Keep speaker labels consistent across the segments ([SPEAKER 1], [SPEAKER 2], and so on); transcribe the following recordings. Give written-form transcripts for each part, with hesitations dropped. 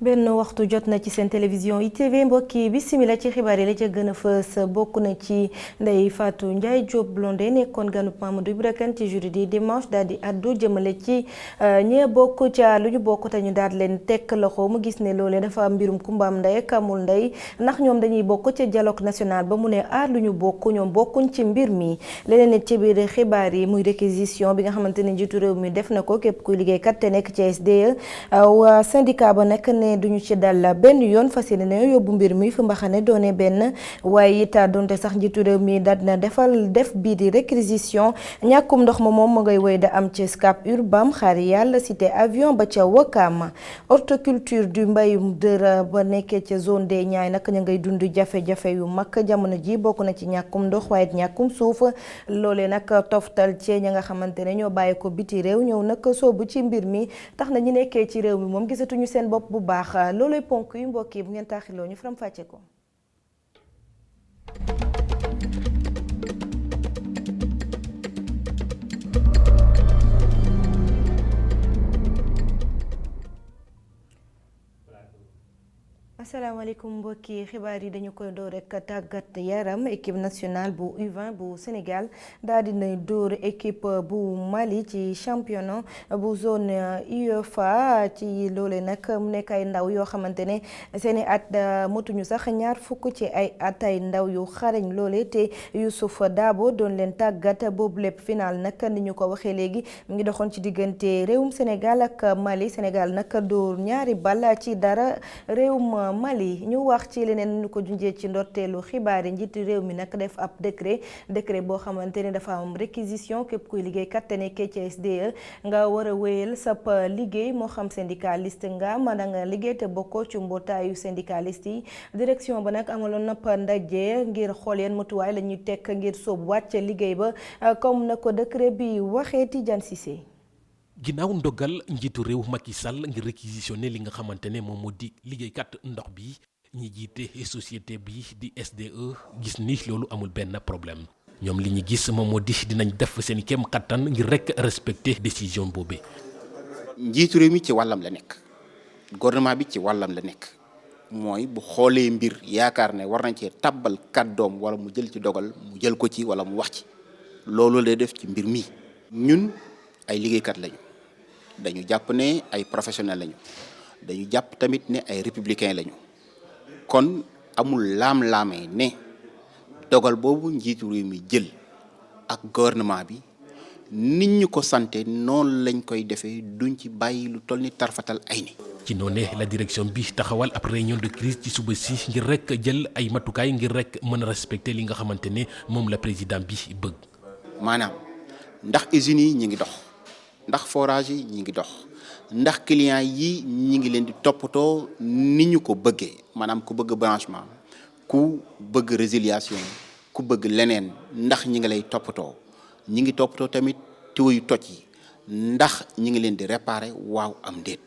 [SPEAKER 1] benn waxtu jot na ci seen télévision ITV mbokk yi bisimila ci xibaar yi la ca gën a fës bokk na ci Ndeye Fatou Ndiaye Diop Blondin nekkoon ganu Mamadou Ibra Kane ci jury di dimanche daal di addu jëmale ci ñee bokk ca lu ñu bokk te ñu daal leen tekk loxo mu gis ne loolee dafa mbirum kumbaam ndey ak amul ndey ndax ñoom dañuy bokk ca dialogue national ba mu ne lu ñu bokk ñoom bokkuñ ci mbir mi leneen nit ci biir xibaar yi muy réquisition bi nga xamante ne njiitu réew mi def na ko képp kuy liggéeykat te nekk ci SDE waa syndicat ba nag ne duñu ci dal benn yoon fas yéene ne yóbbu mbir mi fu mbaxane doone benn waaye it donte sax njiitu réew mi daal na def bii di réquisition ñàkkum ndox ma moom ma ngay woy da am ci Scat Urbam xaar yàlla cité avion ba ca Wakam horticulture du mbayum dër ba nekkee ca zone des Niayes nag ña ngay dund jafe-jafe yu mag jamono ji bokk na ci ñàkkum ndox waaye ñàkkum suuf loolee nag toftal ci ña nga xamante ne ñoo bàyyi ko biti réew ñëw nag soobu ci mbir mi tax na ñu nekkee ci réew mi moom gisatuñu seen bopp bu baax looloy ponk yu mbokk yi bu ngeen taaxiloo ñu faram fàcce ko. asalaamaaleykum mbokki xibaar yi dañu koy door rek tàggat yaram équipe nationale bu U20 bu Sénégal daal dinay dóor équipe bu Mali ci championnat bu zone UEFA ci loole nag mu nekk ay ndaw yoo xamante ne seeni at motuñu sax ñaar fukk ci ay at ay ndaw yu xarañ loole te Youssouf Dabo doon leen tàggat boobu lépp final nag ni ñu ko waxee léegi mu ngi doxoon ci diggante réewum Sénégal ak Mali Sénégal nag dóor ñaari bal ci dara réewum Mali ñu wax ci leneen ñu ko junjee ci ndorteelu xibaar yi njiitu réew mi nag def ab décret boo xamante ne dafa am réquisition képp kuy liggéeykat te nekkee ci SDE nga war a wéyal sap liggéey moo xam syndicaliste nga mën nga liggéey te bokkoo ci mbootaayu syndicaliste yi direction ba nag amaloon napp ndaje ngir xool yeen matuwaay la ñuy tekk ngir sóobu wàcc liggéey ba comme na ko décret bi waxee Tidiane Cissé.
[SPEAKER 2] ginnaaw ndogal njiitu réew Macky Sall ngir réquisitionné li nga xamante ne moom moo di liggéeykat ndox bi ñi jiite société bi di SDE gis ni loolu amul benn problème ñoom li ñu gis moom moo di dinañ def seen kéem kattan ngir rek respecter décision boobee.
[SPEAKER 3] njiitu réew mi ci wàllam la nekk gouvernement bi ci wàllam la nekk mooy bu xoolee mbir yaakaar ne war nañ cee tàbbal kàddoom wala mu jël ci dogal mu jël ko ci wala mu wax ci loolu lay def ci mbir mi. ñun ay liggéeykat lañu. dañu jàpp ne ay professionnels lañu dañu jàpp tamit ne ay républicains lañu kon amul laam-laamee ne dogal boobu njiitu réew mi jël ak gouvernement bi nit ñu ko sante noonu lañ koy defee duñ ci bàyyi lu toll ni tarfatal ay ni
[SPEAKER 2] ci noonee la direction bi taxawal ab réunion de crise ci suba si ngir rek jël ay matukaay ngir rek mën a respecter li nga xamante ne moom la président bi bëgg.
[SPEAKER 3] maanaam ndax usines yi ñu ngi dox. ndax forage yi ñi ngi dox ndax clients yi ñi ngi leen di toppatoo ni ñu ko bëggee maanaam ku bëgg branchement ku bëgg résiliation ku bëgg leneen ndax ñi ngi lay toppatoo ñi ngi toppatoo tamit tuyau yu toj yi ndax ñi ngi leen di réparer waaw am déet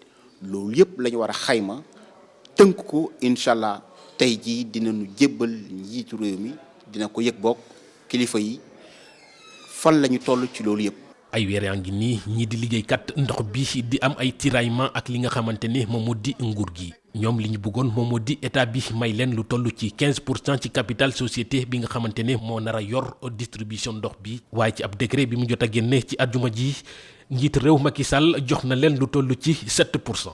[SPEAKER 3] loolu yëpp la ñu war a xayma tënk ko incha allah tey jii dinañu jébbal njiitu réew mi dina ko yëg bokk kilifa yi fan la ñu toll ci loolu yëpp.
[SPEAKER 2] ay weer yaa ngi nii ñii di liggéeykat ndox bi di am ay tiraillement ak li nga xamante ne moom moo di nguur gi ñoom li ñu bëggoon moom moo di état bi may leen lu toll ci 15% ci capital société bi nga xamante ne moo nar a yor distribution ndox bi waaye ci ab décret bi mu jot a génne ci àjjuma ji njiit réew Macky Sall jox na leen lu toll ci 7%.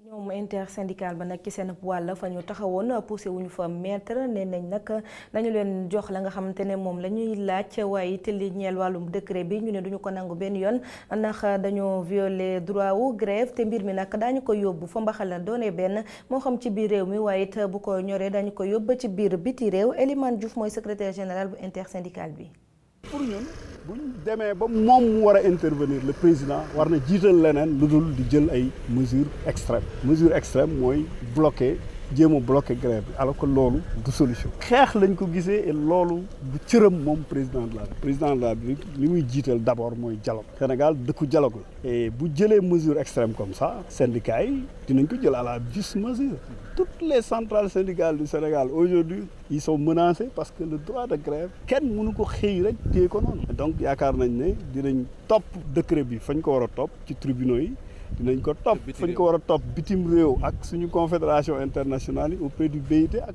[SPEAKER 1] ñoom intersyndical ba nag ci seen wàll fa ñu taxawoon poussé wuñu fa maître nee nañ nag dañu leen jox la nga xamante ne moom la ñuy laaj waaye te li ñeel wàllum décret bi ñu ne duñu ko nangu benn yoon ndax dañoo violer droit wu grève te mbir mi nag daañu ko yóbbu fa mbaxal doone benn moo xam ci biir réew mi waaye it bu ko ñoree dañu ko yóbbu ci biir biti réew Elimane Diouf mooy secrétaire général bu intersyndical bi.
[SPEAKER 4] pour ñun buñ demee ba moom mu war a intervenir le président war na jiital leneen lu dul di jël ay mesures extrêmes mooy bloquer jéem a bloqué grève bi alors que loolu du solution. xeex lañ ko gisee et loolu bu cëram moom président de la République. président de la République li muy jiital d' abord mooy dialogue. Sénégal dëkku dialogue la. et bu jëlee mesure extrême comme ça syndicats yi dinañ ko jël à la juste mesure. toutes les centrales syndicales du Sénégal aujourd'hui ils sont menacés parce que le droit de grève kenn mënu ko xëy rek téye ko noonu. donc yaakaar nañ ne dinañ topp décret bi fañ ko war a topp ci tribunaux yi. dinañ ko topp fañ ko war a topp bitim réew ak suñu confédération internationale yi auprès du BIT ak.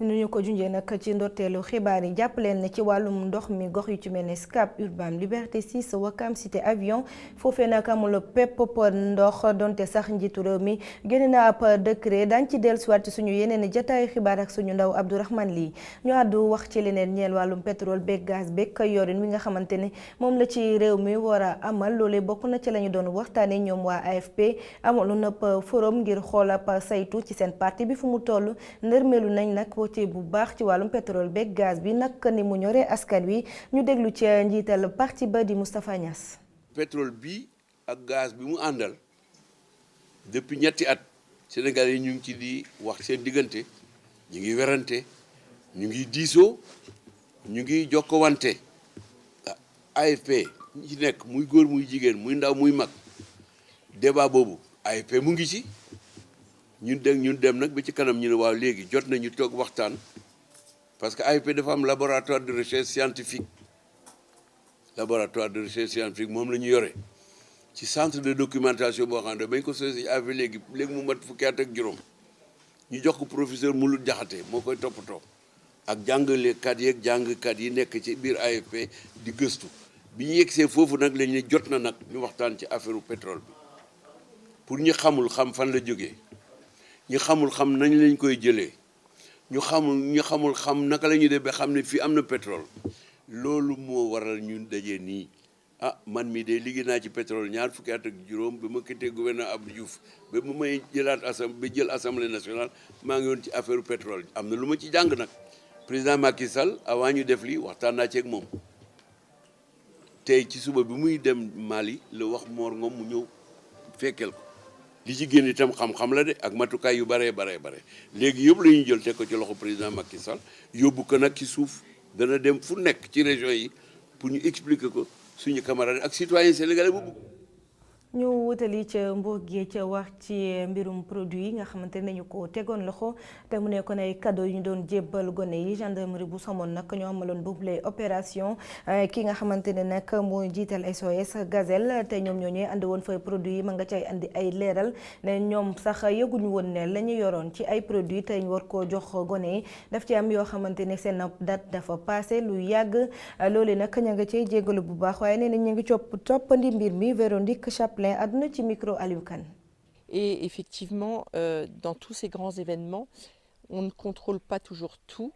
[SPEAKER 1] nu ñu ko junjee nag ci ndorteelu xibaar yi jàpp leen ne ci wàllum ndox mi gox yu ci mel ne Scat Urbam Liberté 6 Ouakam Cité Avion foofee nag amul pépp ndox donte sax njiitu réew mi génne na ab décret daañ ci dellusiwaat ci suñu yeneen jataayu xibaar ak suñu ndaw Abdourahmane Ly ñu àddu wax ci leneen ñeel wàllum pétrole beeg gaz beeg yorin wi nga xamante ne moom la ci réew mi war a amal loolee bokk na ci la ñu doon waxtaanee ñoom waa AFP amalu nëpp forum ngir xool ab saytu ci seen parti bi fu mu toll ndërmeelu nañ nag ci bu baax ci wàllum pétrole beeg gaz bi nag ni mu ñoree askan wi ñu déglu ci njiital parti ba di Moustapha Niass.
[SPEAKER 5] pétrole bi ak gaz bi mu àndal depuis ñetti at Sénégal yi ñu ngi ci di wax seen diggante ñu ngi werante ñu ngi diisoo ñu ngi jokkowante AFP ñi ci nekk muy góor muy jigéen muy ndaw muy mag débat boobu AFP mu ngi ci. ñun dem nag ba ci kanam ñu ne waaw léegi jot nañu toog waxtaan parce que AFP dafa am laboratoire de recherche scientifique moom la ñu yore ci centre de documentation boo xam ne bañ ko sosé AFP léegi mu mat fukki at ak juróom ñu jox ko professeur Mouloud Diakhaté moo koy toppatoo ak jàngalekat yeeg jàngkat yi nekk ci biir AFP di gëstu bi ñu yegsee foofu nag lañ ne jot na nag ñu waxtaan ci affaire pétrole bi pour ñu xamul xam fan la jógee. ñu xamul xam nañ lañ koy jëlee ñu xamul xam naka la ñuy def ba xam ne fii am na pétrole loolu moo waral ñun dajee nii man mii de liggéey naa ci pétrole ñaar fukki at ak juróom ba ma quitté gouverneur Abdou Diouf ba mu may jël assemblée nationale maa ngi woon ci affaire pétrole am na lu ma ci jàng nag président Macky Sall avant ñu def lii waxtaan naa ci ak moom tey ci suba bi muy dem Mali la wax Mor Ngom mu ñëw fekkeel ko. li ci génn itam xam-xam la de ak matukaay yu bare léegi yëpp la ñuy jël teg ko ci loxo président Macky Sall yóbbu ko nag ci suuf dana dem fu nekk ci région yi pour ñu expliquer ko suñu camarades ak citoyens sénégalais bu bëgg.
[SPEAKER 1] ñu wutali ca Mbour gi ca wax ci mbirum produit yi nga xamante ne ñu ko tegoon loxo te mu nekkoon ay cadeau yu ñu doon jébbal gone yi gendarmerie bu Somone nag ñoo amaloon boobule opération ki nga xamante ne nag moo jiital SOS Gazelle te ñoom ñoo ñooy andi woon fay produit yi ma nga cay andi ay leeral ne ñoom sax yëguñu woon ne la ñu yoroon ci ay produit te ñu war koo jox gone yi daf ci am yoo xamante ne seen date dafa passé lu yàgg loolu nag ña nga cay jéggalu bu baax waaye nee na ñu ngi toppandi mbir mi Véronique àdduna ci micro Aliou Kane.
[SPEAKER 6] Et effectivement, dans tous ces grands événements, on ne contrôle pas toujours tout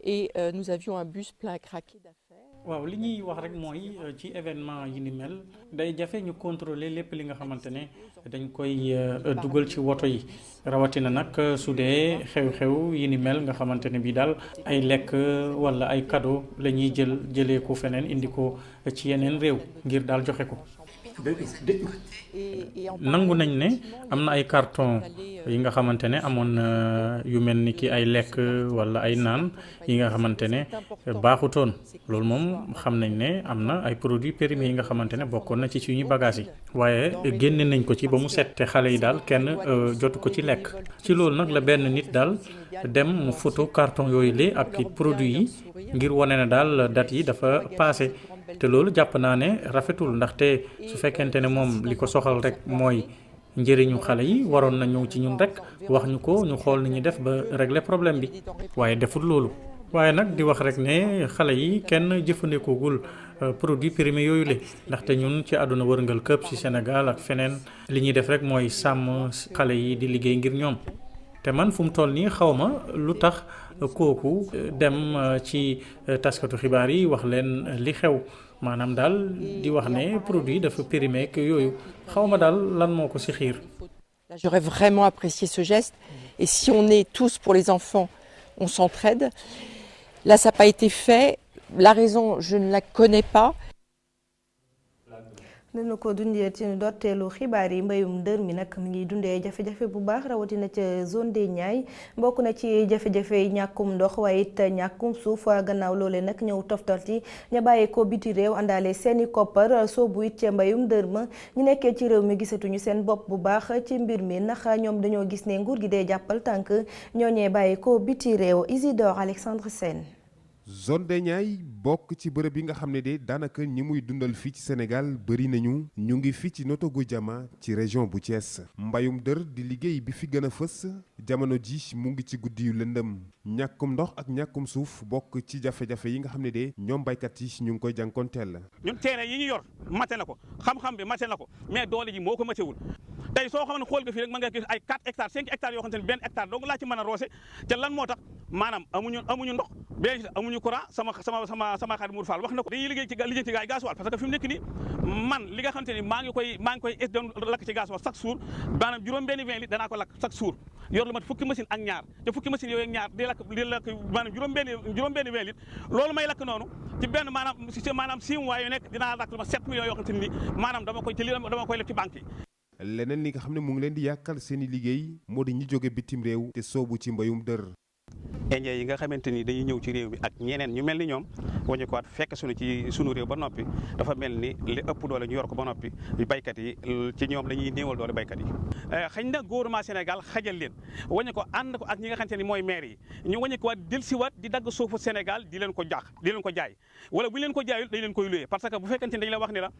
[SPEAKER 6] et nous avions un bus plein à craquer d'affaires.
[SPEAKER 7] waaw li ñuy wax rek mooy ci événement yi ni mel day jafe ñu contrôler lépp li nga xamante ne dañ koy dugal ci woto yi rawatina nag su dee xew-xew yi ni mel nga xamante ne bii daal ay lekk walla ay cadeau la ñuy jëlee ko feneen indi ko ci yeneen réew ngir daal joxe ko. nangu nañ ne am na ay carton yi nga xamante ne amoon yu mel ni ki ay lekk walla ay naan yi nga xamante ne baaxutoon loolu moom xam nañ ne am na ay produits périmés yi nga xamante ne bokkoon na ci suñuy bagages yi waaye génne nañ ko ci ba mu set te xale yi daal kenn jotu ko ci lekk ci loolu nag la benn nit daal dem mu photo carton yooyu lee ak it produits yi ngir wane ne daal date yi dafa passé te loolu jàpp naa ne rafetul ndaxte su fekkente ne moom li ko soxal rek mooy njëriñu xale yi waroon na ñëw ci ñun rek wax ñu ko ñu xool ni ñuy def ba régler problème bi waaye deful loolu. waaye nag di wax rek ne xale yi kenn jëfandikoogul produit périmé yooyu la ndaxte ñun ci àdduna wërngal këpp ci Sénégal ak feneen li ñuy def rek mooy sàmm xale yi di liggéey ngir ñoom te man fu mu toll nii xawma lu tax kooku dem ci taskatu xibaar yi wax leen li xew maanaam daal di wax ne produit dafa périmé ak yooyu xawma daal lan moo ko ci xiir.
[SPEAKER 6] J'aurais vraiment apprécié ce geste et si on est tous pour les enfants, on s'entraide. Là, ça n'a pas été fait. La raison, je ne la connais pas.
[SPEAKER 1] dina ko dundee ci ndorteelu xibaar yi mbayum dër mi nag mi ngi dundee jafe-jafe bu baax rawatina ca zone des Niayes bokk na ci jafe-jafe yi ñàkkum ndox waaye it ñàkkum suuf gannaaw loole nag ñëw toftal ci ña bàyyee ko biti réew àndaale seeni koppar soobu it ca mbayum dër ma ñu nekkee ci réew mi gisatuñu seen bopp bu baax ci mbir mi ndax ñoom dañoo gis ne nguur gi dee jàppal tànk ñooñee bàyyee ko biti réew Isidore Alexandre Sène.
[SPEAKER 8] zone des Niayes bokk ci bërëb yi nga xam ne de daanaka ñi muy dundal fii ci Sénégal bëri nañu ñu ngi fii ci Notto Gouye Diama ci région bu Thiès mbayum dër di liggéey bi fi gën a fës jamono ji mu ngi ci guddi yu lëndëm ñàkkum ndox ak ñàkkum suuf bokk ci jafe-jafe yi nga xam ne de ñoom baykat yi ñu ngi koy jànkonteel.
[SPEAKER 9] ñun terrain yi ñu yor mate na ko xam-xam bi mate na ko mais doole ji moo ko matewul tey soo xam ne xool nga fii rek mën nga gis ay 4 hectares 5 hectares yoo xamante ne benn hectare donc laa ci mën a roose te lan moo tax maanaam amuñu ndox bien amuñu courant sama xarit Mour Fall wax na ko dañuy liggéey ci gaay gasoil parce que fi mu nekk nii man li nga xamante ni maa ngi koy doon lakk ci gasoil chaque jour maanaam juróom-benn 20 litres danaa ko lakk chaque jour yor lu mat fukki machine ak ñaar te fukki machine yooyu ak ñaar di lakk maanaam juróom-benn 20 litres loolu may lakk noonu ci benn maanaam 6 mois yu nekk dinaa lakk lu ma 7 millions yoo xamante ni maanaam dama koy leb ci banque yi.
[SPEAKER 8] leneen li nga xam ne mu ngi leen di yàqal seen i liggéey moo di ñi jóge bitim réew te soobu ci mbayum dër.
[SPEAKER 9] indien yi nga xamante ni dañuy ñëw ci réew mi ak ñeneen ñu mel ni ñoom wañu ko waat fekk sunu réew ba noppi dafa mel ni li ëpp doole ñu yor ko ba noppi baykat yi ci ñoom la ñuy néewal doole baykat yi xëy na gouvernement Sénégal xajal leen wañu ko ànd ko ak ñi nga xamante ni mooy maire yi ñu wañu ko waat dellusiwaat di dagg suufu Sénégal di leen ko jaay wala bu ñu leen ko jaayul dañ leen koy luyee parce que bu fekkente ni dañu la wax ni la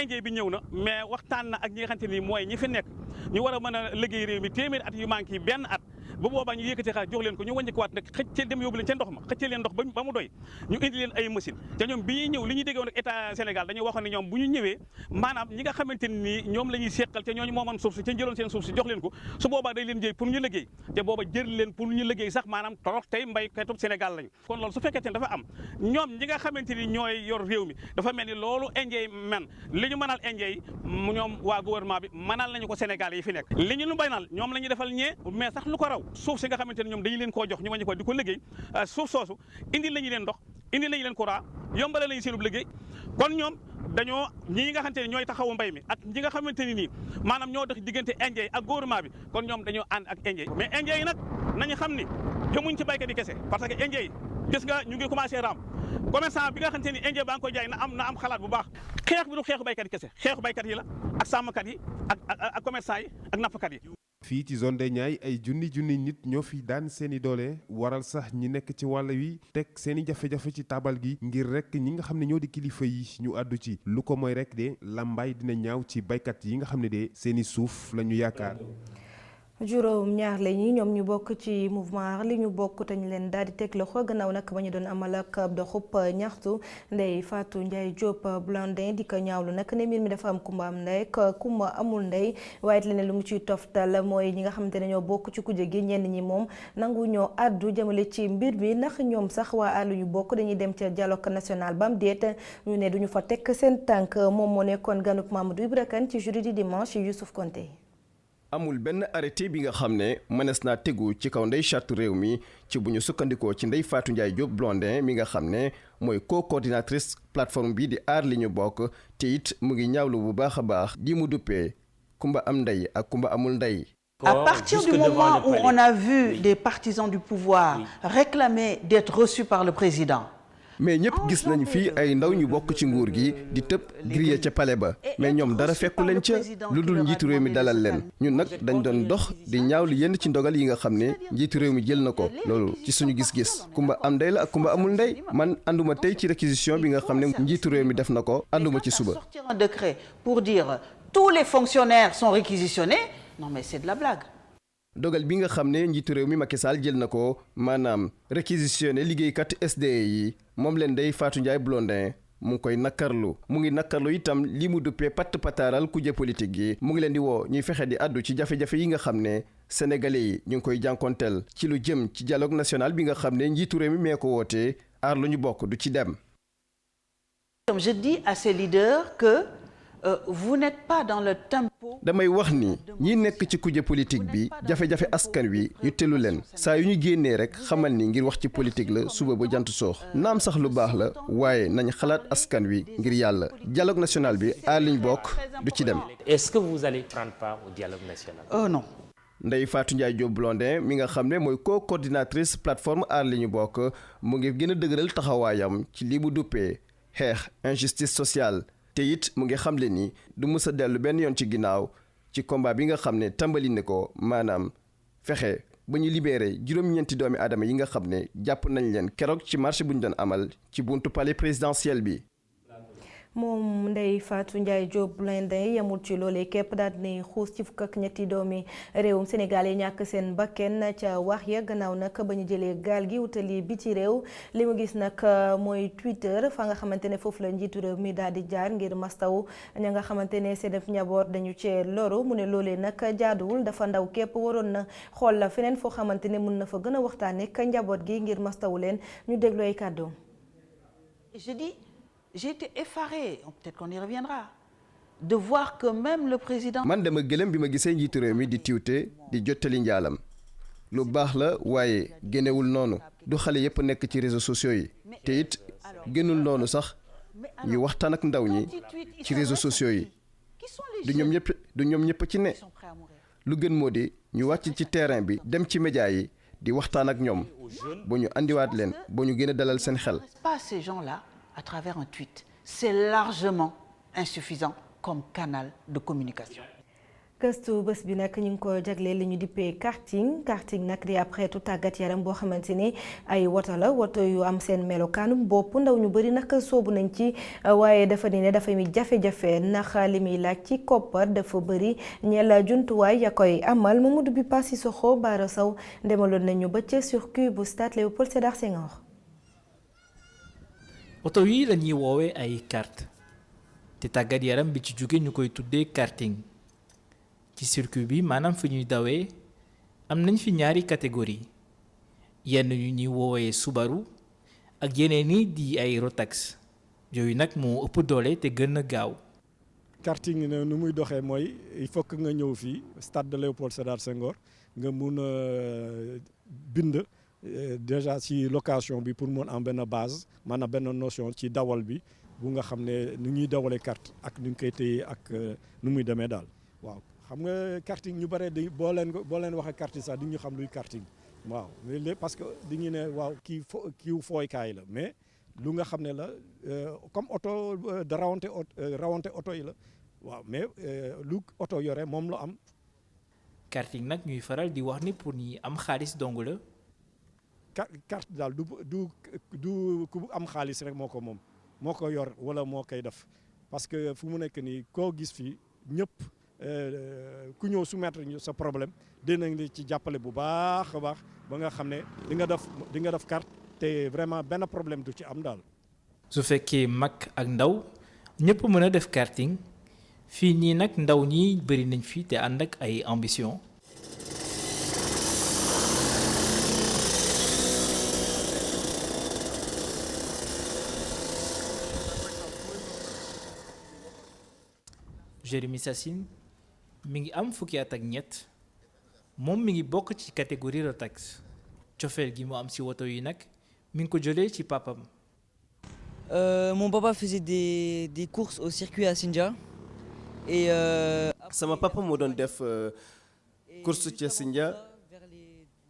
[SPEAKER 9] indien bi ñëw na mais waxtaan na ak ñi nga xamante ni mooy ñi fi nekk ñu war a mën a liggéey réew mi téeméeri at yu manqué benn at bu boobaa ñu yëkkati xaalis jox leen ko ñu wàññi ko waat nag xëcc dem yóbbu leen ca ndox ma xëcc leen ndox ba mu doy ñu indi leen ay machine te ñoom bi ñuy ñëw li ñuy déggoon ak état Sénégal dañuy waxoon ne ñoom bu ñu ñëwee maanaam ñi nga xamante ni ñoom la ñuy seqal te ñooñu moomoon suuf si ca jëloon seen suuf si jox leen ko su boobaa day leen jëy pour ñu liggéey te booba jël leen pour ñu liggéey sax maanaam torox tey mbay katub Sénégal lañu kon loolu su fekkee ne dafa am ñoom ñi nga xamante ni ñooy yor réew mi dafa mel ni loolu indien man li ñu mënal indien yi ñoom waa gouvernement bi mënal nañu ko Sénégal yi fi nekk li ñu lu baynal ñoom la ñuy defal ñee mais sax lu ko raw suuf si nga xamante ñoom dañu leen koo jox ñu wàññi ko di ko liggéey suuf soosu indi lañu leen ndox indi lañu leen courant yombale lañu seenub liggéey kon ñoom dañoo ñi nga xamante ni ñooy taxawu mbay mi ak ñi nga xamante ni nii maanaam ñoo dox diggante indien yi ak gouvernement bi kon ñoom dañoo ànd ak indien yi mais indien yi nag nañu xam ni jëmuñ ci baykat yi kese parce que indien yi gis nga ñu ngi commencé raam commerçant bi nga xamante ni indien baa ngi koy jaay na am xalaat bu baax xeex bi du xeexu baykat yi kese xeexu baykat yi la ak sàmmkat yi ak commerçant yi ak nappkat yi.
[SPEAKER 8] fii ci zone des Niayes ay junni nit ñoo fi daan seeni doole waral sax ñi nekk ci wàll wi teg seeni jafe-jafe ci taabal gi ngir rek ñi nga xam ne ñoo di kilifa yi ñu àddu ci lu ko mooy rek de lambaay dina ñaaw ci baykat yi nga xam ne de seeni suuf la ñu yaakaar.
[SPEAKER 1] juróom ñaar lañu ñoom ñu bokk ci mouvement li ñu bokk te ñu leen daal di teg loxo gannaaw nag ba ñu doon amal ak doxub ñaxtu Ndeye Fatou Ndiaye Diop Blondin di ko ñaawlu nag ne mbir mi dafa am kumba am ndey ak kumba amul ndey waaye it leneen lu mu ciy toftal mooy ñi nga xamante ne ñoo bokk ci kuje gi ñenn ñi moom nangu ñoo àddu jëmale ci mbir mi ndax ñoom sax waa àll yu bokk dañuy dem ca dialogue national bam déet ñu ne duñu fa tekk seen tànk moom moo nekkoon ganub Mamadou Ibra Kane ci jeudi dimanche Youssouf Konté.
[SPEAKER 10] amul benn arrêté bi nga xam ne mënees naa tegu ci kaw ndey charte réew mi ci bu ñu sukkandikoo ci Ndeye Fatou Ndiaye Diop Blondin mi nga xam ne mooy co-coordinatrice plateforme bi di aar li ñu bokk te it mu ngi ñaawlu bu baax a baax di mu duppee kumba am ndey ak kumba amul ndey.
[SPEAKER 11] À partir du moment où on a vu des partisans du pouvoir réclamer d'être reçus par le président.
[SPEAKER 10] mais ñëpp gis nañu fii ay ndaw ñu bokk ci nguur gi di tëb grillé ca palais ba mais ñoom dara fekku leen ca lu dul njiitu réew mi dalal leen ñun nag dañ doon dox di ñaawlu yenn ci ndogal yi nga xam ne njiitu réew mi jël na ko loolu ci suñu gis-gis kumba am ndey la ak kumba amul ndey man ànduma tey ci réquisition bi nga xam ne njiitu réew mi def na ko ànduma ci suba.
[SPEAKER 11] sortir un décret pour dire tous les fonctionnaires sont réquisitionnés non mais c'est de la blague.
[SPEAKER 10] dogal bi nga xam ne njiitu réew mi Macky Sall jël na ko maanaam réquisitionné liggéeykat SDE yi moom leen Ndeye Fatou Ndiaye Blondin mu ngi koy nakkarlu mu ngi nakkarlu itam li mu duppee patt pataaral kuje politique gi mu ngi leen di woo ñuy fexe di àddu ci jafe-jafe yi nga xam ne sénégalais yi ñu ngi koy jànkonteel ci lu jëm ci dialogue national bi nga xam ne njiitu réew mi mee ko wootee aar lu ñu bokk du ci dem.
[SPEAKER 11] Je dis à ces leaders que vous n'êtes pas dans le tempo
[SPEAKER 10] damay wax ni ñi nekk ci kuje politique bi jafe-jafe askan wi yu telu leen saa yu ñu génnee rek xamal ni ngir wax ci politique la suba ba jant soox naam sax lu baax la waaye nañ xalaat askan wi ngir yàlla dialogue national bi aar liñ bokk du ci dem.
[SPEAKER 12] Est-ce que vous allez prendre part au dialogue national?
[SPEAKER 11] Non.
[SPEAKER 10] Ndeye Fatou Ndiaye Diop Blondin mi nga xam ne mooy co-coordinatrice plateforme aar li ñu bokk mu ngi gën a dëgëral taxawaayam ci lii bu duppee xeex injustice sociale te it mu ngi xamle ni du mës a dellu benn yoon ci ginnaaw ci combat bi nga xam ne tàmbali ne ko maanaam fexe ba ñu libéré juróom-ñeenti doomi aadama yi nga xam ne jàpp nañ leen keroog ci marché bu ñu doon amal ci buntu palais présidentiel bi.
[SPEAKER 1] moom Ndeye Fatou Ndiaye Diop Blondin yemul ci loolee képp daal di xuus ci fukk ak ñetti doomi réewum Sénégal yi ñàkk seen bakken ca wax ya gannaaw nag ba ñu jëlee gaal gi wutali biti réew li mu gis nag mooy Twitter fa nga xamante ne foofu la njiitu réew mi daal di jaar ngir mastaw ña nga xamante ne seen njaboot dañu cee loru mu ne loolee nag jaaduwul dafa ndaw képp waroon na xool la feneen foo xamante ne mun na fa gën a waxtaane ka njaboot gi ngir mastawu leen ñu déglu ay kàddoom.
[SPEAKER 11] J'ai été effaré, peut-être qu'on y reviendra, de voir que même le président...
[SPEAKER 10] man dama gëlëm bi ma gisee njiitu réew mi di tiwte di jottali njaalam lu baax la waaye génnewul noonu du xale yépp nekk ci réseaux sociaux yi te it génnul noonu sax ñu waxtaan ak ndaw ñi ci réseaux sociaux yi du ñoom ñëpp ci ne lu gën moo di ñu wàcc ci terrain bi dem ci média yi di waxtaan ak ñoom ba ñu andiwaat leen ba ñu gën a dalal seen xel.
[SPEAKER 11] Pas ces gens-là à travers un tweet. C'est largement insuffisant comme canal de communication.
[SPEAKER 1] gëstu bés bi nag ñu ngi ko jagleel li ñu dippee karting nag di ab xeetu tàggat yaram boo xamante ni ay woto la woto yu am seen melokaanu bopp ndaw ñu bëri nag soobu nañ ci waaye dafa ni ne dafa mi jafe-jafe ndax li muy laaj ci koppar dafa bëri ñeel jumtuwaay ya koy amal Mamadou bi Passi Soxo Baara Sow demaloon nañu ba ca circuit bu stade Léopold Sédar Senghor.
[SPEAKER 13] oto yi la ñuy woowee ay kart te tàggat yaram bi ci jóge ñu koy tuddee karting ci circuit bi maanaam fi ñuy dawee am nañ fi ñaari catégorie yenn yu ñuy woowee Subaru ak yeneen yi di ay Rotax yooyu nag moo ëpp doole te gën a gaaw.
[SPEAKER 4] karting ne nu muy doxee mooy il faut que nga ñëw fii stade de Léopold Sédar Senghor nga mun a bind déjà ci location bi pour mun am benn base maanaam benn notion ci dawal bi bu nga xam ne nu ñuy dawalee carte ak nu ñu koy téye ak nu muy demee daal waaw. xam nga karting ñu bare di boo leen waxee karting sax di ñu xam luy karting waaw léegi parce que dañuy ne waaw kii fooykaay la mais lu nga xam ne la comme oto da rawante oto yi la waaw mais lu oto yore moom la am.
[SPEAKER 13] karting nag ñuy faral di wax ni pour ñi am xaalis dong la.
[SPEAKER 4] carte daal du ku am xaalis rek moo ko moom moo ko yor wala moo koy def parce que fu mu nekk nii koo gis fii ñëpp. ku ñëw soumettre ñu sa problème dinañ la ci jàppale bu baax a baax ba nga xam ne di nga def carte te vraiment benn problème du ci am daal.
[SPEAKER 13] su fekkee mag ak ndaw ñëpp mën a def karting fii nii nag ndaw ñi bëri nañ fi te ànd ak ay ambition. Jérémy Sassine mi ngi am fukki at ak ñett moom mi ngi bokk ci catégorie Rotax cofeel gi mu am ci woto yi nag mi ngi ko jëlee ci papam.
[SPEAKER 14] Mon papa faisait des courses au circuit à Sindia et
[SPEAKER 10] sama papa moo doon def course ci Sindia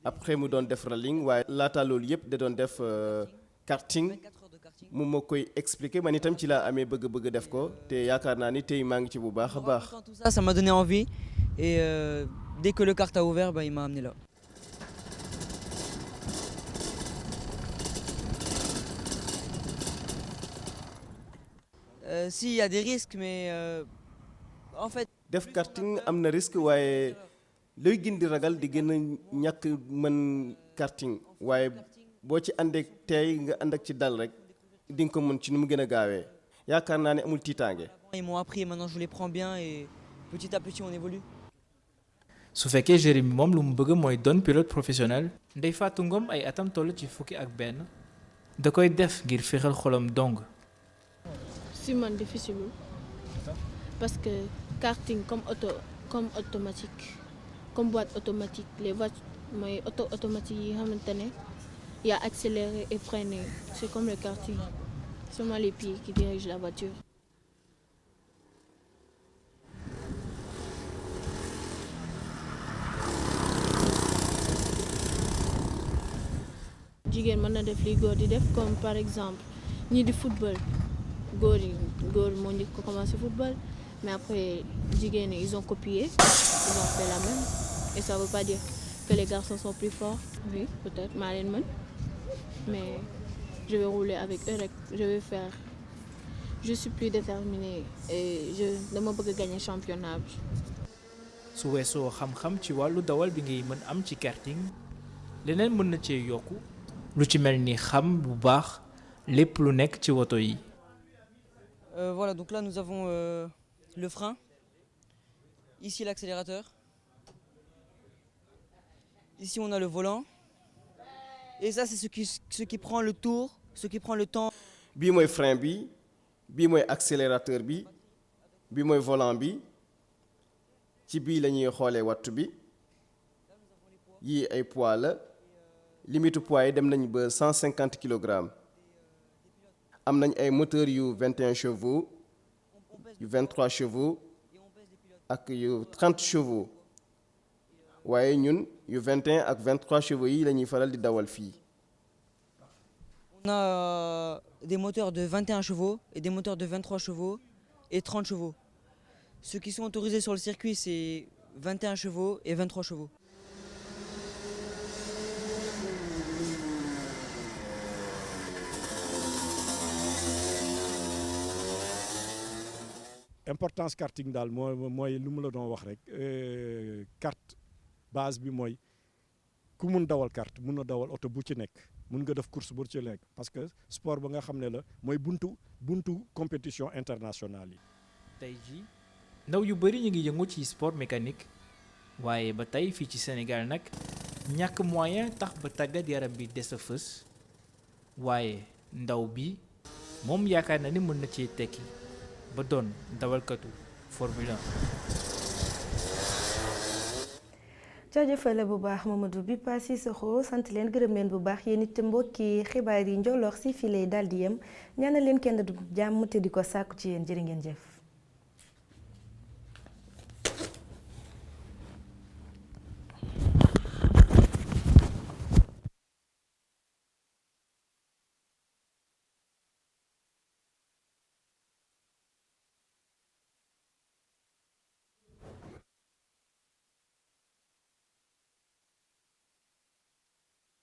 [SPEAKER 10] après mu doon def rallying waaye laata loolu yëpp da doon def karting mu ma koy expliquer man itam ci laa amee bëgg-bëgg def ko te yaakaar naa ni tey maa ngi ci bu baax a baax.
[SPEAKER 14] tout ça m'a donné envie et dès que le kart a ouvert il m'a amené là. Si il y a des risques mais en fait.
[SPEAKER 10] def karting am na risque waaye looy gën di ragal di gën a ñàkk mën karting waaye boo ci àndeek tey nga ànd ak ci dal rek. di nga ko mën ci nu mu gën a gaawee yaakaar naa ne amul tiitaange.
[SPEAKER 14] Ils m'ont appris et maintenant je les prends bien et petit à petit on évolue.
[SPEAKER 13] su fekkee Jérémy moom lu mu bëgg mooy doon pilote professionnel. Ndeye Fatou Ngom ay atam toll ci fukki ak benn da koy def ngir féexal xolam dong.
[SPEAKER 15] si man difficile parce que karting comme automatique comme boîte automatique les voitures mooy automatique yi xamante ne y a accélérer et freiner c'est comme le karting seulement les pieds qui dirigent la voiture. jigéen mën na def li góor di def comme par exemple ñii di football góor moo njëkk ko commencé football mais après jigéen ñi ils ont copié ils ont fait la même et ça veut pas dire que les garçons sont plus forts oui peut-être maa leen mën mais je vais rouler avec eux rek je suis plus déterminée et dama bëgg gagner championnat bi.
[SPEAKER 13] su weesoo xam-xam ci wàllu dawal bi ngay mën am ci karting leneen mën na cee yokku lu ci mel ni xam bu baax lépp lu nekk ci woto yi.
[SPEAKER 14] Voilà, donc là nous avons le frein, ici l'accélérateur, ici on a le volant et ça c'est ce qui prend le tour, ce qui prend le temps.
[SPEAKER 10] bii mooy frein bi bii mooy accélérateur bi bii mooy volant bi ci bii la ñuy xoolee wattu bi yii ay poids la limite poids yi dem nañ ba 150 kilogrammes am nañ ay moteurs yu 21 chevaux yu 23 chevaux ak yu 30 chevaux waaye ñun yu 21 ak 23 chevaux yi la ñuy faral di dawal fii.
[SPEAKER 14] On a des moteurs de 21 chevaux et des moteurs de 23 chevaux et 30 chevaux. Ceux qui sont autorisés sur le circuit, c'est 21 chevaux et 23 chevaux.
[SPEAKER 4] Importance karting daal mooy lu mu la doon wax rek carte base bi mooy ku mun dawal carte mun na dawal oto bu ci nekk mun nga def course bu ci nekk parce que sport ba nga xam ne la mooy buntu compétition internationale yi.
[SPEAKER 13] tey jii ndaw yu bëri ñu ngi yëngu ci sport mécanique waaye ba tey fii ci Sénégal nag ñàkk moyen tax ba tàggat yaram bi des a fës waaye ndaw bi moom yaakaar na ni mën na cee tekki ba doon dawalkatu Formule 1.
[SPEAKER 1] jaajëfale bu baax Mamadou Bipa Cissokho sant leen gërëm leen bu baax yéen it mbokki xibaar yi njolloor si fii lay daal di yem ñaanal leen kenn du jàmm te di ko sàkku ci yéen jërë ngeen jëf.